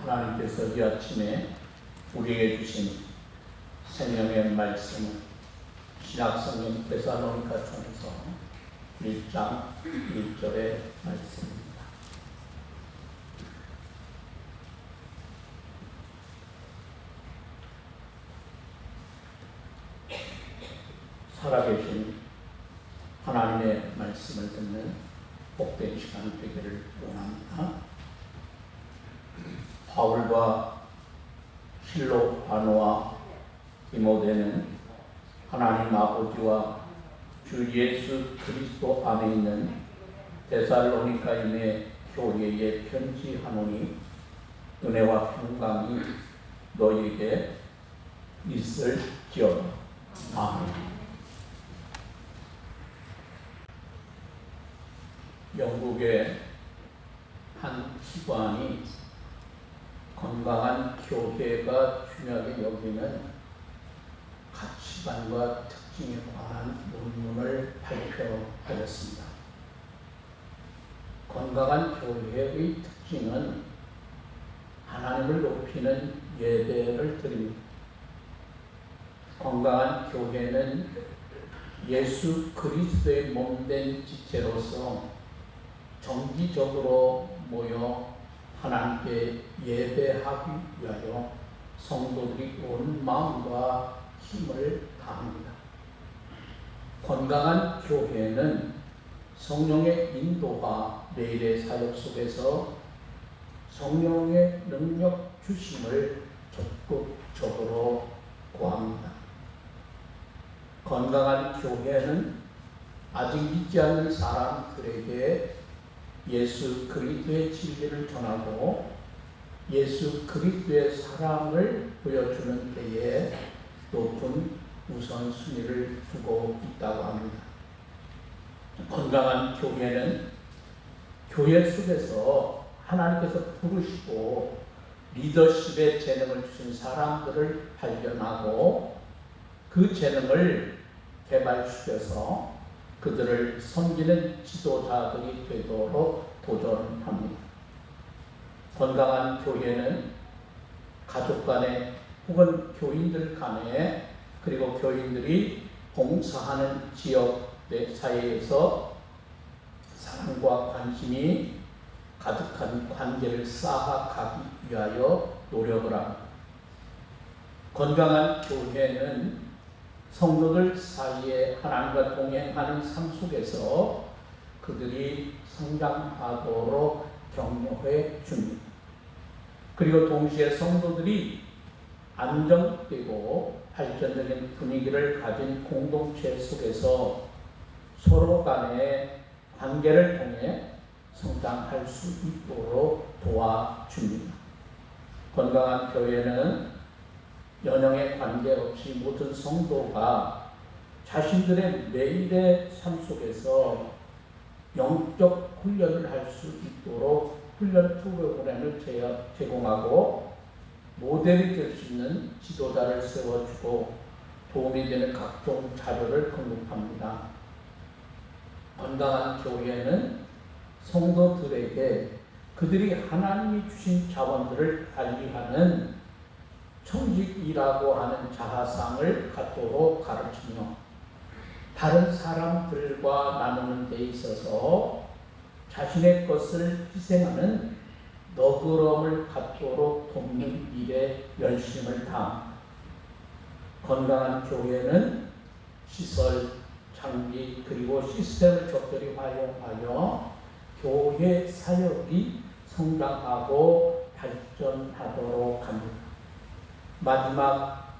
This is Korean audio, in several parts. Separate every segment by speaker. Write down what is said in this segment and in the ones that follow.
Speaker 1: 하나님께서 이 아침에 우리에게 주신 생명의 말씀은 신약성경 데살로니가전서 1장 1절의 말씀입니다. 살아계신 하나님의 말씀을 듣는 복된 시간 되기를 원합니다. 바울과 실로아노와 디모데는 하나님 아버지와 주 예수 그리스도 안에 있는 데살로니가인의 교회에 편지하노니 은혜와 평강이 너희에게 있을지어다. 아멘. 영국의 한 기관이 건강한 교회가 중요하게 여기는 가치관과 특징에 관한 논문을 발표하였습니다. 건강한 교회의 특징은 하나님을 높이는 예배를 드립니다. 건강한 교회는 예수 그리스도의 몸된 지체로서 정기적으로 모여 하나님께 예배하기 위하여 성도들이 온 마음과 힘을 다합니다. 건강한 교회는 성령의 인도와 매일의 사역 속에서 성령의 능력 주심을 적극적으로 구합니다. 건강한 교회는 아직 믿지 않는 사람들에게 예수 그리스도의 진리를 전하고 예수 그리스도의 사랑을 보여주는 데에 높은 우선순위를 두고 있다고 합니다. 건강한 교회는 교회 속에서 하나님께서 부르시고 리더십의 재능을 주신 사람들을 발견하고 그 재능을 개발시켜서 그들을 섬기는 지도자들이 되도록 도전합니다. 건강한 교회는 가족 간에 혹은 교인들 간에 그리고 교인들이 봉사하는 지역 사회에서 사랑과 관심이 가득한 관계를 쌓아가기 위하여 노력을 합니다. 건강한 교회는 성도들 사이에 하나님과 동행하는 삶 속에서 그들이 성장하도록 격려해 줍니다. 그리고 동시에 성도들이 안정되고 발전적인 분위기를 가진 공동체 속에서 서로 간의 관계를 통해 성장할 수 있도록 도와줍니다. 건강한 교회는 연령에 관계없이 모든 성도가 자신들의 매일의 삶 속에서 영적 훈련을 할 수 있도록 훈련 프로그램을 제공하고 모델이 될 수 있는 지도자를 세워주고 도움이 되는 각종 자료를 공급합니다. 건강한 교회는 성도들에게 그들이 하나님이 주신 자원들을 관리하는 청직이라고 하는 자아상을 갖도록 가르치며 다른 사람들과 나누는 데 있어서 자신의 것을 희생하는 너그러움을 갖도록 돕는 일에 열심을 다합니다. 건강한 교회는 시설, 장비 그리고 시스템을 적절히 활용하여 교회 사역이 성장하고 발전하도록 합니다. 마지막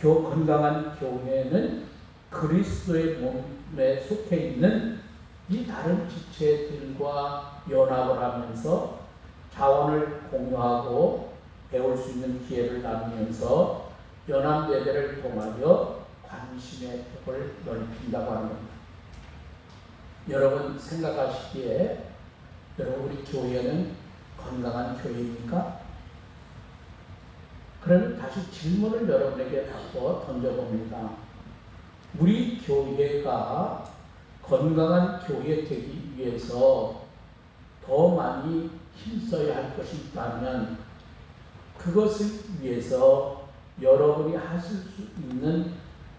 Speaker 1: 건강한 교회는 그리스도의 몸에 속해 있는 이 다른 지체들과 연합을 하면서 자원을 공유하고 배울 수 있는 기회를 나누면서 연합 예배를 통하여 관심의 폭을 넓힌다고 하는 겁니다. 여러분 생각하시기에 여러분 우리 교회는 건강한 교회입니까? 그러면 다시 질문을 여러분에게 바꿔 던져봅니다. 우리 교회가 건강한 교회 되기 위해서 더 많이 힘써야 할 것이 있다면 그것을 위해서 여러분이 하실 수 있는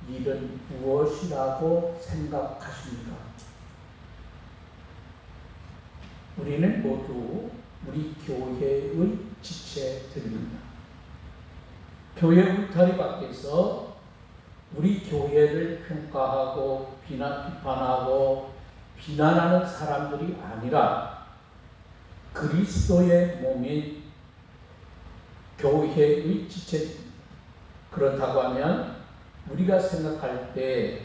Speaker 1: 일은 무엇이라고 생각하십니까? 우리는 모두 우리 교회의 지체들입니다. 교회 울타리 밖에서 우리 교회를 평가하고 비판하고 비난하는 사람들이 아니라 그리스도의 몸인 교회의 지체입니다. 그렇다고 하면 우리가 생각할 때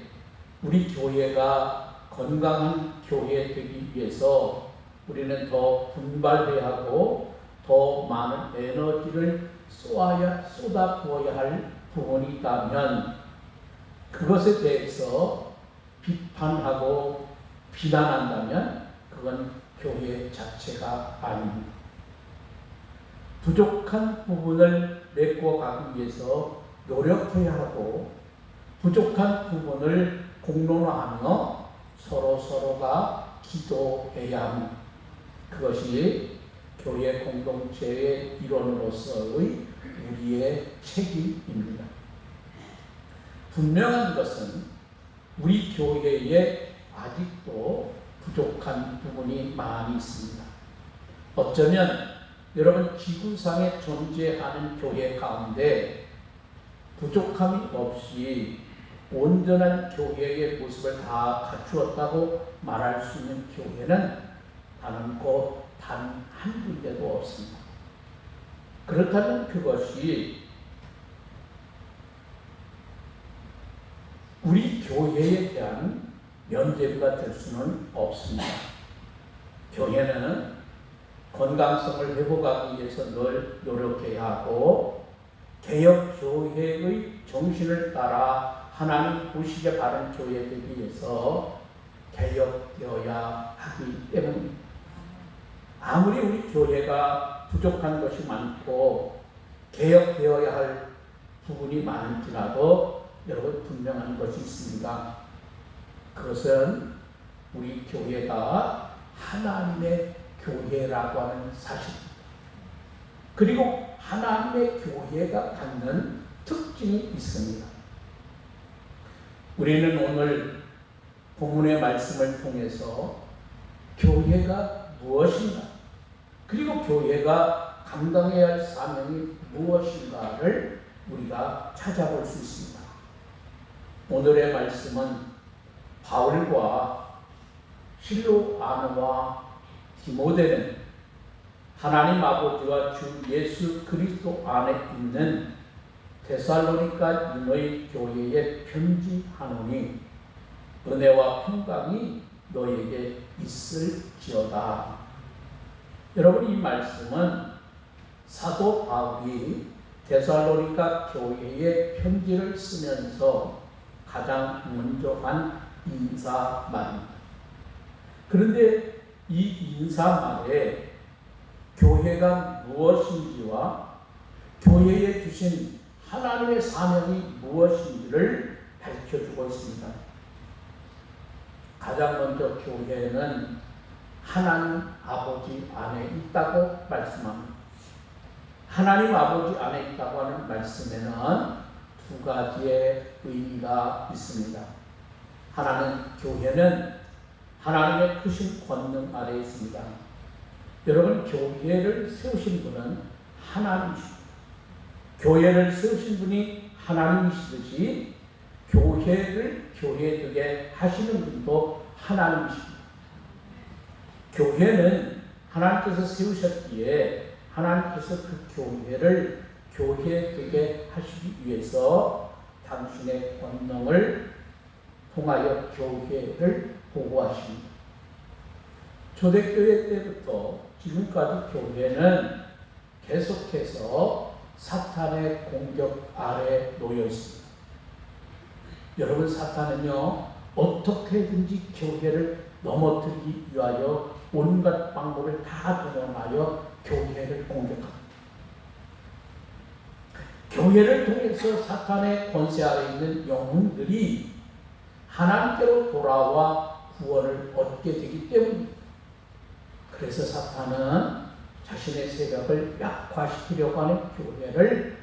Speaker 1: 우리 교회가 건강한 교회 되기 위해서 우리는 더 분발해야 하고 더 많은 에너지를 쏟아부어야 할 부분이 있다면 그것에 대해서 비판하고 비난한다면 그건 교회 자체가 아닙니다. 부족한 부분을 메꿔가기 위해서 노력해야 하고 부족한 부분을 공론화하며 서로가 기도해야 합니다. 그것이 교회 공동체의 일원으로서의 우리의 책임입니다. 분명한 것은 우리 교회에 아직도 부족한 부분이 많이 있습니다. 어쩌면 여러분 지구상에 존재하는 교회 가운데 부족함이 없이 온전한 교회의 모습을 다 갖추었다고 말할 수 있는 교회는 단 한 군데도 없습니다. 그렇다면 그것이 우리 교회에 대한 면죄부가 될 수는 없습니다. 교회는 건강성을 회복하기 위해서 늘 노력해야 하고 개혁교회의 정신을 따라 하나님 보시기에 바른 교회 되기 위해서 개혁되어야 하기 때문입니다. 아무리 우리 교회가 부족한 것이 많고 개혁되어야 할 부분이 많을지라도 여러분 분명한 것이 있습니다. 그것은 우리 교회가 하나님의 교회라고 하는 사실입니다. 그리고 하나님의 교회가 갖는 특징이 있습니다. 우리는 오늘 본문의 말씀을 통해서 교회가 무엇인가, 그리고 교회가 감당해야 할 사명이 무엇인가를 우리가 찾아볼 수 있습니다. 오늘의 말씀은 바울과 실로아노와 디모데는 하나님 아버지와 주 예수 그리스도 안에 있는 데살로니가 인의 교회에 편지하노니 은혜와 평강이 너에게 있을지어다. 여러분, 이 말씀은 사도 바울이 데살로니가 교회에 편지를 쓰면서 가장 먼저 한 인사말입니다. 그런데 이 인사말에 교회가 무엇인지와 교회에 주신 하나님의 사명이 무엇인지를 밝혀주고 있습니다. 가장 먼저 교회는 하나님 아버지 안에 있다고 말씀합니다. 하나님 아버지 안에 있다고 하는 말씀에는 두 가지의 의미가 있습니다. 하나는 교회는 하나님의 크신 권능 아래에 있습니다. 여러분, 교회를 세우신 분은 하나님이십니다. 교회를 세우신 분이 하나님이시듯이 교회를 교회되게 하시는 분도 하나님이십니다. 교회는 하나님께서 세우셨기에 하나님께서 그 교회를 교회되게 하시기 위해서 당신의 권능을 통하여 교회를 보호하십니다. 초대교회 때부터 지금까지 교회는 계속해서 사탄의 공격 아래 놓여 있습니다. 여러분, 사탄은요, 어떻게든지 교회를 넘어뜨리기 위하여 온갖 방법을 다 동원하여 교회를 공격합니다. 교회를 통해서 사탄의 권세 아래 있는 영혼들이 하나님께로 돌아와 구원을 얻게 되기 때문입니다. 그래서 사탄은 자신의 세력을 약화시키려고 하는 교회를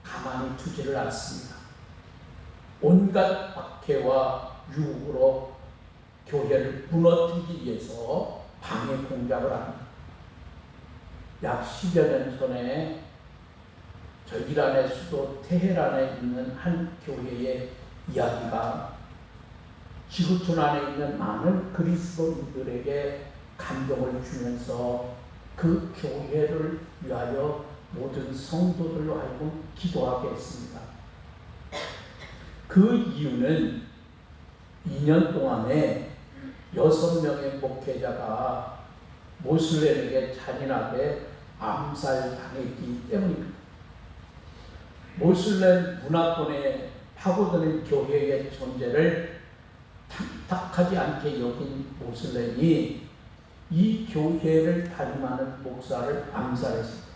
Speaker 1: 가만히 두지를 않습니다. 온갖 박해와 유혹으로 교회를 무너뜨리기 위해서 방해 공작을 합니다. 약 10여 년 전에 저 이란의 수도 테헤란에 있는 한 교회의 이야기가 지구촌 안에 있는 많은 그리스도인들에게 감동을 주면서 그 교회를 위하여 모든 성도들로 하여금 기도하게 했습니다. 그 이유는 2년 동안에 6명의 목회자가 모슬렘에게 잔인하게 암살당했기 때문입니다. 모슬렘 문화권에 파고드는 교회의 존재를 탐탁하지 않게 여긴 모슬렘이 이 교회를 담임하는 목사를 암살했습니다.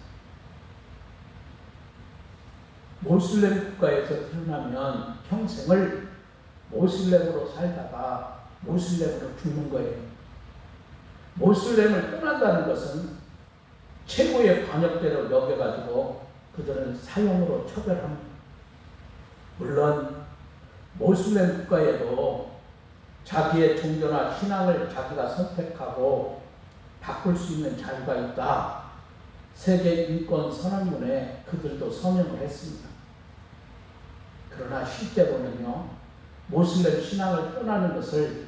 Speaker 1: 모슬렘 국가에서 태어나면 평생을 모슬렘으로 살다가 모슬렘으로 죽는 거예요. 모슬렘을 떠난다는 것은 최고의 반역죄로 여겨가지고 그들은 사형으로 처벌합니다. 물론 모슬렘 국가에도 자기의 종교나 신앙을 자기가 선택하고 바꿀 수 있는 자유가 있다. 세계인권선언문에 그들도 서명을 했습니다. 그러나 실제로는요, 모슬렘 신앙을 떠나는 것을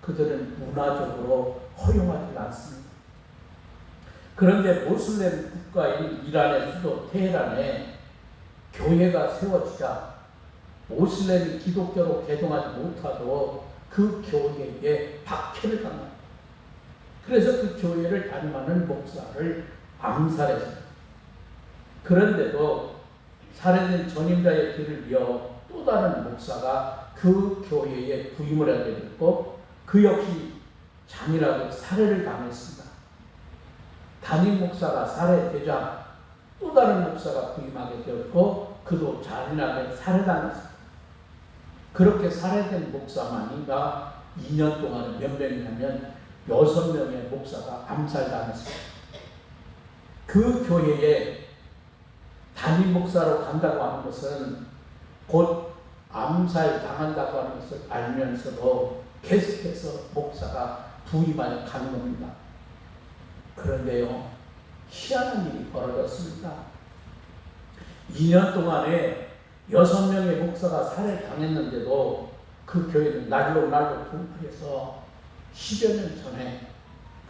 Speaker 1: 그들은 문화적으로 허용하지 않습니다. 그런데 모슬렘 국가인 이란의 수도 테헤란에 교회가 세워지자 모슬렘이 기독교로 개종하지 못하도록 그 교회에 박해를 당합니다. 그래서 그 교회를 담임하는 목사를 암살했습니다. 그런데도 살해된 전임자의 길을 이어 또 다른 목사가 그 교회에 부임을 하게 됐고 그 역시 잔인하게 살해를 당했습니다. 담임 목사가 살해되자 또 다른 목사가 부임하게 되었고 그도 잔인하게 살해당했습니다. 그렇게 살해된 목사만이가 2년 동안 몇 명이냐면 6명의 목사가 암살당했습니다. 그 교회에 담임 목사로 간다고 하는 것은 곧 암살당한다고 하는 것을 알면서도 계속해서 목사가 부임하여 가는 겁니다. 그런데요, 희한한 일이 벌어졌습니다. 2년 동안에 6명의 목사가 살해당했는데도 그 교회는 날로 분화해서 10여 년 전에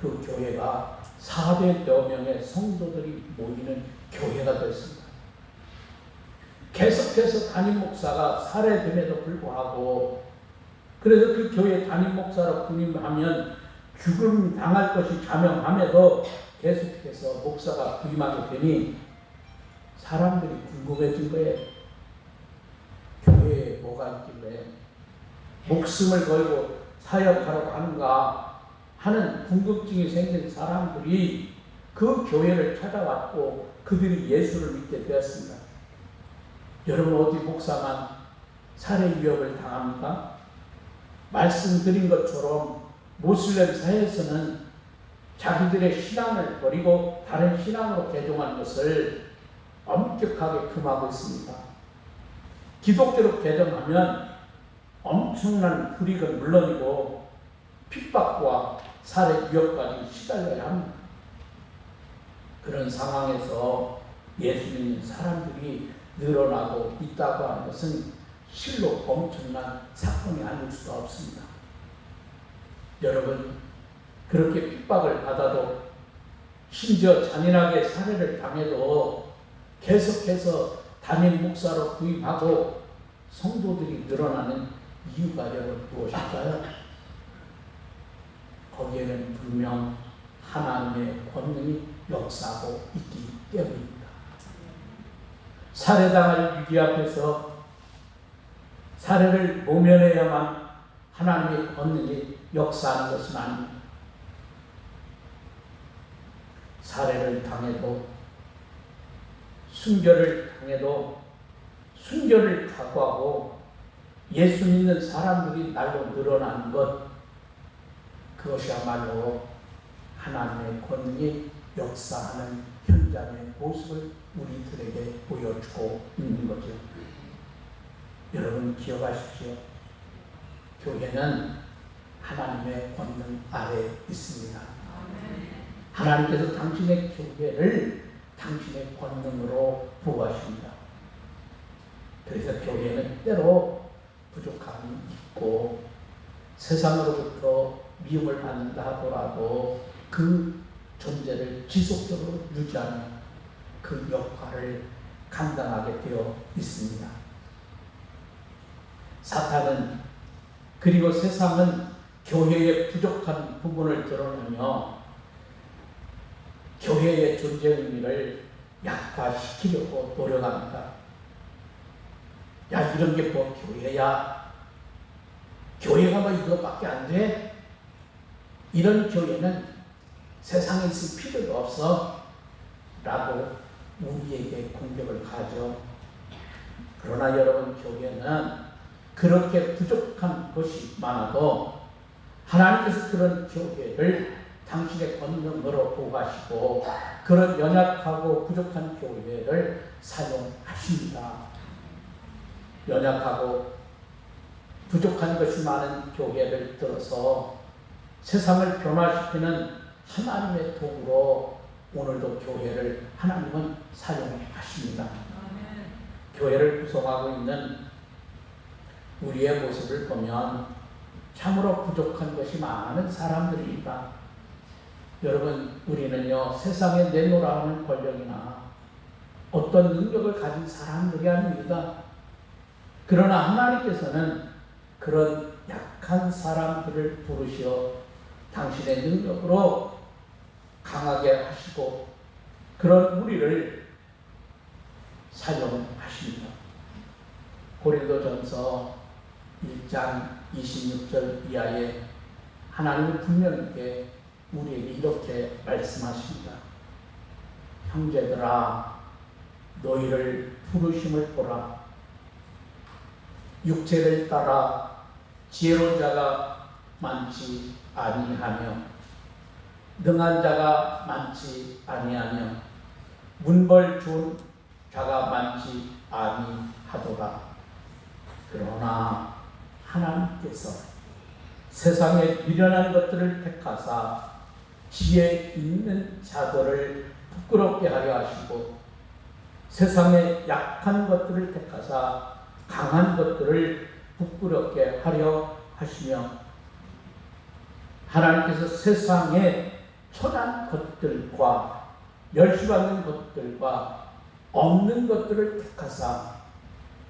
Speaker 1: 그 교회가 400여 명의 성도들이 모이는 교회가 됐습니다. 계속해서 담임 목사가 살해됨에도 불구하고 그래서 그 교회 담임 목사로 부임하면 죽음 당할 것이 자명함에도 계속해서 목사가 부임하게 되니 사람들이 궁금해진 거예요. 교회에 뭐가 있길래 목숨을 걸고 사역하러 가는가 하는 궁금증이 생긴 사람들이 그 교회를 찾아왔고 그들이 예수를 믿게 되었습니다. 여러분 어디 목사만 살해 위협을 당합니까? 말씀드린 것처럼 모슬렘 사회에서는 자기들의 신앙을 버리고 다른 신앙으로 개종한 것을 엄격하게 금하고 있습니다. 기독교로 개종하면 엄청난 불이익은 물론이고 핍박과 살해 위협까지 시달려야 합니다. 그런 상황에서 예수 믿는 사람들이 늘어나고 있다고 하는 것은 실로 엄청난 사건이 아닐 수가 없습니다. 여러분, 그렇게 핍박을 받아도 심지어 잔인하게 살해를 당해도 계속해서 담임 목사로 부임하고 성도들이 늘어나는 이유가 여러분 무엇일까요? 거기에는 분명 하나님의 권능이 역사하고 있기 때문입니다. 살해당할 위기 앞에서 살해를 모면해야만 하나님의 권능이 역사하는 것은 아닙니다. 살해를 당해도 순교를 당해도 순교를 각오하고 예수 믿는 사람들이 날로 늘어나는 것, 그것이야말로 하나님의 권능이 역사하는 현장의 모습을 우리들에게 보여주고 있는 거죠. 여러분 기억하십시오. 교회는 하나님의 권능 아래 있습니다. 하나님께서 당신의 교회를 당신의 권능으로 보호하십니다. 그래서 교회는 때로 부족함이 있고 세상으로부터 미움을 받는다 하더라도 그 존재를 지속적으로 유지하며 그 역할을 감당하게 되어 있습니다. 사탄은 그리고 세상은 교회의 부족한 부분을 드러내며 교회의 존재 의미를 약화시키려고 노력합니다. 야, 이런 게 뭐 교회야? 교회가 뭐 이것밖에 안 돼? 이런 교회는 세상에 있을 필요가 없어 라고 우리에게 공격을 가죠. 그러나 여러분, 교회는 그렇게 부족한 것이 많아도 하나님께서 그런 교회를 당신의 권능으로 보호하시고 그런 연약하고 부족한 교회를 사용하십니다. 연약하고 부족한 것이 많은 교회를 들어서 세상을 변화시키는 하나님의 도구로 오늘도 교회를 하나님은 사용하십니다. 교회를 구성하고 있는 우리의 모습을 보면 참으로 부족한 것이 많은 사람들입니다. 여러분, 우리는요, 세상에 내놓으라 하는 권력이나 어떤 능력을 가진 사람들이 아닙니다. 그러나 하나님께서는 그런 약한 사람들을 부르시어 당신의 능력으로 강하게 하시고 그런 우리를 사용하십니다. 고린도전서 1장 26절 이하에 하나님은 분명히 우리에게 이렇게 말씀하십니다. 형제들아, 너희를 부르심을 보라. 육체를 따라 지혜로운 자가 많지 아니하며 능한 자가 많지 아니하며 문벌 좋은 자가 많지 아니하도다. 그러나 하나님께서 세상에 미련한 것들을 택하사 지혜 있는 자들을 부끄럽게 하려 하시고 세상에 약한 것들을 택하사 강한 것들을 부끄럽게 하려 하시며 하나님께서 세상에 천한 것들과 멸시받는 것들과 없는 것들을 택하사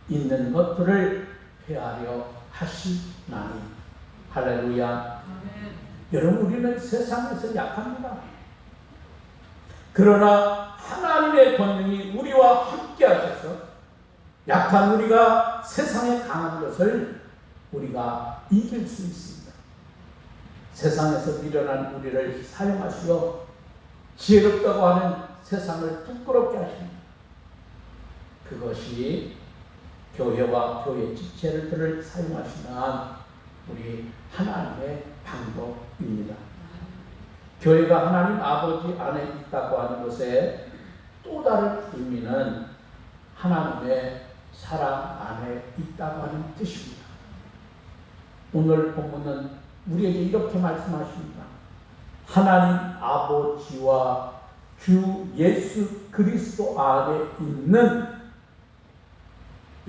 Speaker 1: 있는 것들을 폐하려 하시나니. 할렐루야. 여러분, 우리는 세상에서 약합니다. 그러나 하나님의 권능이 우리와 함께 하셔서 약한 우리가 세상에 강한 것을 우리가 이길 수 있습니다. 세상에서 미련한 우리를 사용하시어 지혜롭다고 하는 세상을 부끄럽게 하십니다. 그것이 교회와 교회 지체들을 사용하시는 우리 하나님의 방법입니다. 교회가 하나님 아버지 안에 있다고 하는 것의 또 다른 의미는 하나님의 사랑 안에 있다고 하는 뜻입니다. 오늘 본문은 우리에게 이렇게 말씀하십니다. 하나님 아버지와 주 예수 그리스도 안에 있는,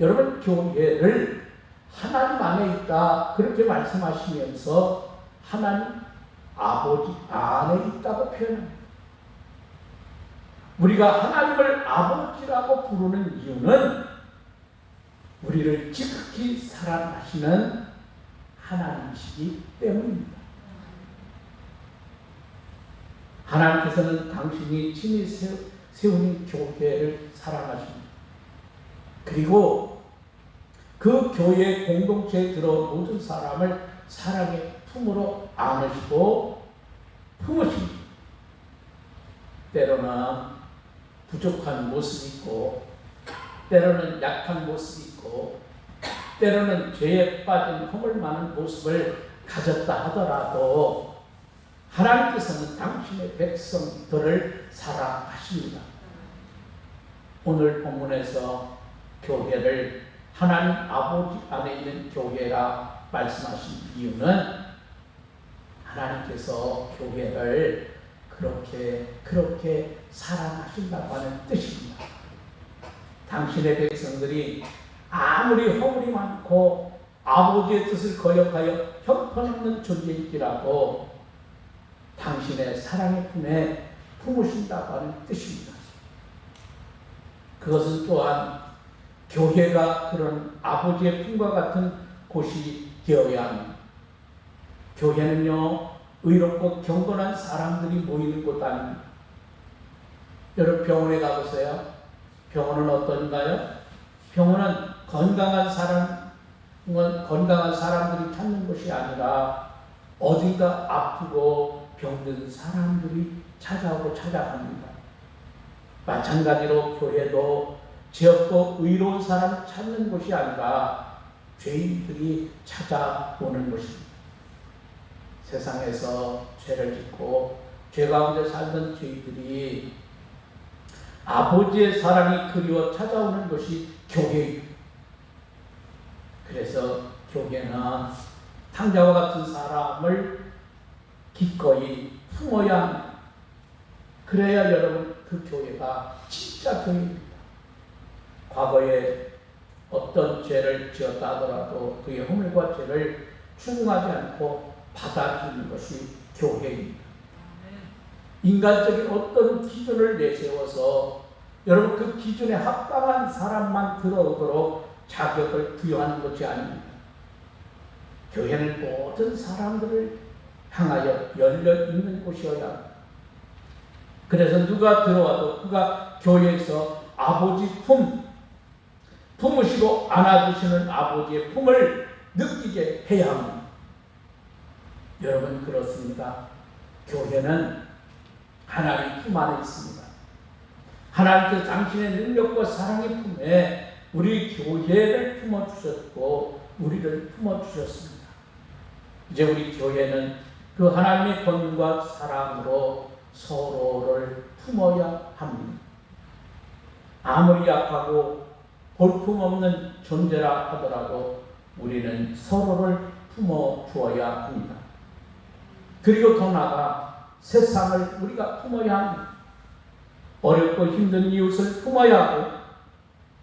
Speaker 1: 여러분, 교회를 하나님 안에 있다 그렇게 말씀하시면서 하나님 아버지 안에 있다고 표현합니다. 우리가 하나님을 아버지라고 부르는 이유는 우리를 지극히 사랑하시는 하나님이시기 때문입니다. 하나님께서는 당신이 친히 세우는 교회를 사랑하십니다. 그리고 그 교회 공동체에 들어 모든 사람을 사랑의 품으로 안으시고 품으십니다. 때로는 부족한 모습이 있고 때로는 약한 모습이 있고 때로는 죄에 빠진 허물 많은 모습을 가졌다 하더라도 하나님께서는 당신의 백성들을 사랑하십니다. 오늘 본문에서 교회를 하나님 아버지 안에 있는 교회라 말씀하신 이유는 하나님께서 교회를 그렇게 사랑하신다고 하는 뜻입니다. 당신의 백성들이 아무리 허물이 많고 아버지의 뜻을 거역하여 형편없는 존재일지라도 당신의 사랑의 품에 품으신다고 하는 뜻입니다. 그것은 또한 교회가 그런 아버지의 품과 같은 곳이 되어야 합니다. 교회는요, 의롭고 경건한 사람들이 모이는 곳 아닙니다. 여러분 병원에 가보세요. 병원은 어떤가요? 병원은 건강한 사람들이 찾는 곳이 아니라 어딘가 아프고 병든 사람들이 찾아오고 찾아갑니다. 마찬가지로 교회도 죄 없고 의로운 사람을 찾는 곳이 아니라 죄인들이 찾아오는 곳입니다. 세상에서 죄를 짓고 죄 가운데 살던 죄인들이 아버지의 사랑이 그리워 찾아오는 것이 교회입니다. 그래서 교회는 탕자와 같은 사람을 기꺼이 품어야 합니다. 그래야 여러분 그 교회가 진짜 교회입니다. 과거에 어떤 죄를 지었다 하더라도 그의 허물과 죄를 추궁하지 않고 받아주는 것이 교회입니다. 인간적인 어떤 기준을 내세워서 여러분 그 기준에 합당한 사람만 들어오도록 자격을 부여하는 것이 아닙니다. 교회는 모든 사람들을 향하여 열려 있는 곳이어야 합니다. 그래서 누가 들어와도 그가 교회에서 아버지 품으시고 안아주시는 아버지의 품을 느끼게 해야 합니다. 여러분 그렇습니다. 교회는 하나님 품 안에 있습니다. 하나님께서 당신의 능력과 사랑의 품에 우리 교회를 품어주셨고 우리를 품어주셨습니다. 이제 우리 교회는 그 하나님의 권능과 사랑으로 서로를 품어야 합니다. 아무리 약하고 볼품없는 존재라 하더라도 우리는 서로를 품어주어야 합니다. 그리고 더 나아가 세상을 우리가 품어야 합니다. 어렵고 힘든 이웃을 품어야 하고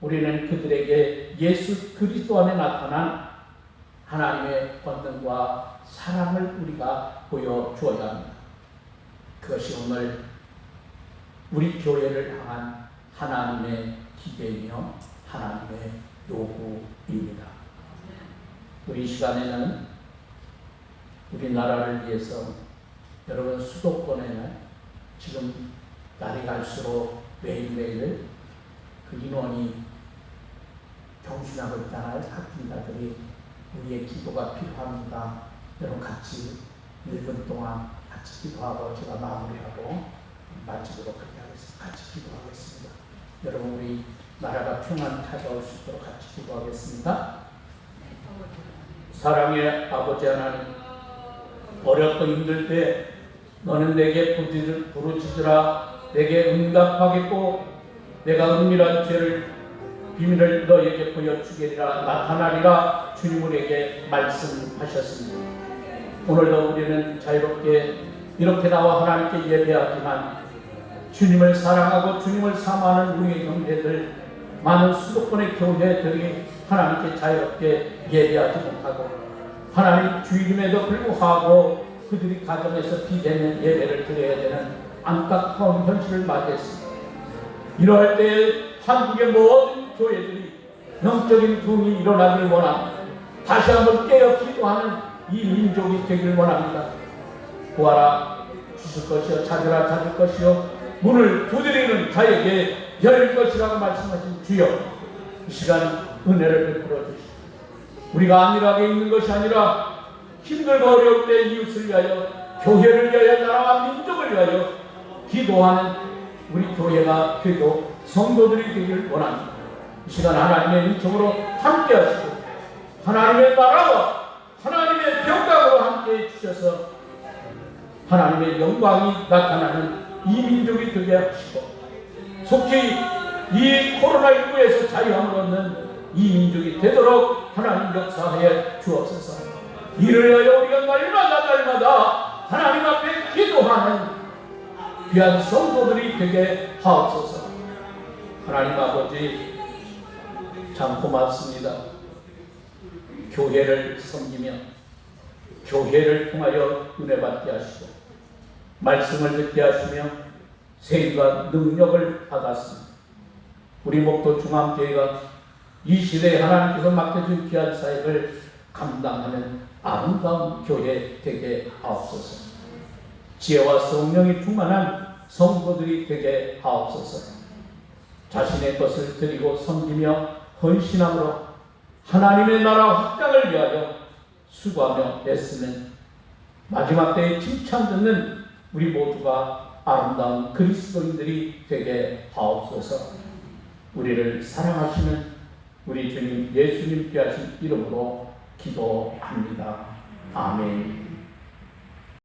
Speaker 1: 우리는 그들에게 예수 그리스도 안에 나타난 하나님의 권능과 사랑을 우리가 보여주어야 합니다. 그것이 오늘 우리 교회를 향한 하나님의 기대이며 하나님의 요구입니다. 우리 시간에는 우리나라를 위해서 여러분 수도권에는 지금 날이 갈수록 매일매일 그 인원이 경신하고 있잖아요. 학생들이 우리의 기도가 필요합니다. 여러분 같이 1분 동안 같이 기도하고 제가 마무리하고 마치도록 하겠습니다. 같이 기도하겠습니다. 여러분 우리 나라가 평안 찾아올 수 있도록 같이 기도하겠습니다. 사랑의 아버지 하나님, 어렵고 힘들 때 너는 내게 부르짖으라. 내게 응답하겠고 내가 은밀한 죄를 비밀을 너에게 보여주겠리라. 나타나리라. 주님 우리에게 말씀하셨습니다. 오늘도 우리는 자유롭게 이렇게 나와 하나님께 예배하지만 주님을 사랑하고 주님을 사모하는 우리의 형제들, 많은 수도권의 교회들이 하나님께 자유롭게 예배하지 못하고 하나님 주일임에도 불구하고 그들이 가정에서 비대면 예배를 드려야 되는 안타까운 현실을 맞이했습니다. 이러할 때 한국의 모든 교회들이 영적인 부흥이 일어나길 원합니다. 다시 한번 깨어 기도하는 이 민족이 되길 원합니다. 구하라 주실 것이요 찾으라 찾을 것이요 문을 두드리는 자에게 열릴 것이라고 말씀하신 주여, 이 시간 은혜를 베풀어 주시고 우리가 안일하게 있는 것이 아니라 힘들고 어려울 때 이웃을 위하여, 교회를 위하여, 나라와 민족을 위하여 기도하는 우리 교회가 되고 성도들이 되길 원합니다. 이 시간 하나님의 은총으로 함께 하시고 하나님의 나라와 하나님의 평강으로 함께 해주셔서 하나님의 영광이 나타나는 이 민족이 되게 하시고, 속히 이 코로나19에서 자유함을 얻는 이 민족이 되도록 하나님 역사하여 주옵소서. 이를 위하여 우리가 날마다 하나님 앞에 기도하는 귀한 성도들이 되게 하옵소서. 하나님 아버지, 참 고맙습니다. 교회를 섬기며 교회를 통하여 은혜 받게 하시고 말씀을 듣게 하시며 세임과 능력을 받았습니다. 우리 목도 중앙교회가 이 시대에 하나님께서 맡겨준 귀한 사역을 감당하는 아름다운 교회 되게 하옵소서. 지혜와 성령이 충만한 성도들이 되게 하옵소서. 자신의 것을 드리고 섬기며 헌신함으로 하나님의 나라 확장을 위하여 수고하며 애쓰는 마지막 때에 칭찬 듣는 우리 모두가 아름다운 그리스도인들이 되게 하옵소서. 우리를 사랑하시는 우리 주님 예수님 귀하신 이름으로 기도합니다. 아멘.